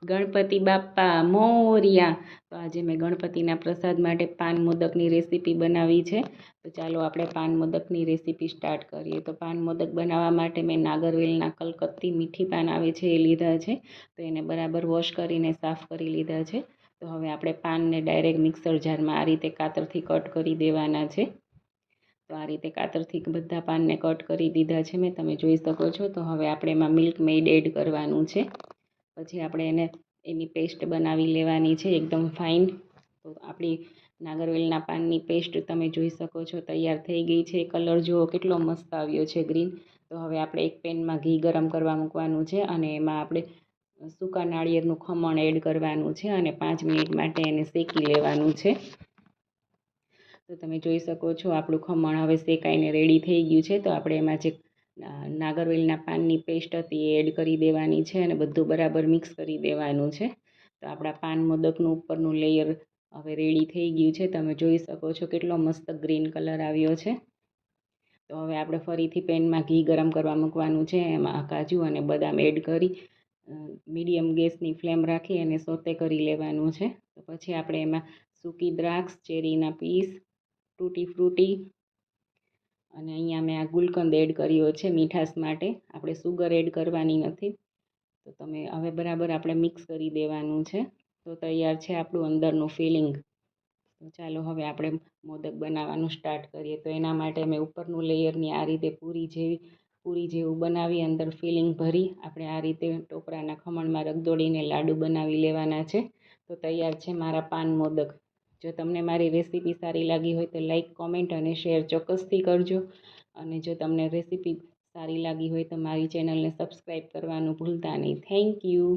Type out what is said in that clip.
ગણપતિ બાપ્પા મોરિયા. તો આજે મેં ગણપતિના પ્રસાદ માટે પાન મોદકની રેસીપી બનાવી છે. તો ચાલો આપણે પાન મોદકની રેસીપી સ્ટાર્ટ કરીએ. તો પાન મોદક બનાવવા માટે મેં નાગરવેલના કલકત્તી મીઠી પાન આવે છે એ લીધા છે. તો એને બરાબર વોશ કરીને સાફ કરી લીધા છે. તો હવે આપણે પાનને ડાયરેક્ટ મિક્સર જારમાં આ રીતે કાતરથી કટ કરી દેવાના છે. તો આ રીતે કાતરથી બધા પાનને કટ કરી દીધા છે મેં, તમે જોઈ શકો છો. તો હવે આપણે એમાં મિલ્ક મેડ એડ કરવાનું છે. પછી આપણે એની પેસ્ટ બનાવી લેવાની છે એકદમ ફાઇન. તો આપણી નાગરવેલના પાનની પેસ્ટ તમે જોઈ શકો છો તૈયાર થઈ ગઈ છે. કલર જુઓ કેટલો મસ્ત આવ્યો છે ગ્રીન. તો હવે આપણે એક પેનમાં ઘી ગરમ કરવા મૂકવાનું છે અને એમાં આપણે સૂકા નાળિયેરનું ખમણ એડ કરવાનું છે અને 5 મિનિટ માટે એને શેકી લેવાનું છે. તો તમે જોઈ શકો છો આપણું ખમણ હવે શેકાઈને રેડી થઈ ગયું છે. તો આપણે એમાં જે નાગરવેલના પાનની પેસ્ટ હતી એ એડ કરી દેવાની છે અને બધું બરાબર મિક્સ કરી દેવાનું છે. તો આપણા પાન મોદકનું ઉપરનું લેયર હવે રેડી થઈ ગયું છે. તમે જોઈ શકો છો કેટલો મસ્ત ગ્રીન કલર આવ્યો છે. તો હવે આપણે ફરીથી પેનમાં ઘી ગરમ કરવા મૂકવાનું છે. એમાં કાજુ અને બદામ એડ કરી મીડિયમ ગેસની ફ્લેમ રાખી અને સોતે કરી લેવાનું છે. તો પછી આપણે એમાં સૂકી દ્રાક્ષ, ચેરીના પીસ, તૂટી ફ્રૂટી અને અહીંયા મેં આ ગુલકંદ એડ કર્યો છે મીઠાશ માટે. આપણે સુગર એડ કરવાની નથી. તો તમે હવે બરાબર આપણે મિક્સ કરી દેવાનું છે. તો તૈયાર છે આપણું અંદરનું ફિલિંગ. તો ચાલો હવે આપણે મોદક બનાવવાનું સ્ટાર્ટ કરીએ. તો એના માટે મેં ઉપરનું લેયરની આ રીતે પૂરી જેવું બનાવી અંદર ફિલિંગ ભરી આપણે આ રીતે ટોપરાના ખમણમાં રગદોળીને લાડુ બનાવી લેવાના છે. તો તૈયાર છે મારા પાન મોદક. જો તમને મારી રેસીપી સારી લાગી હોય તો લાઈક, કોમેન્ટ અને શેર ચોક્કસથી કરજો. અને જો તમને રેસીપી સારી લાગી હોય તો મારી ચેનલને સબસ્ક્રાઈબ કરવાનું ભૂલતા નહીં. Thank you.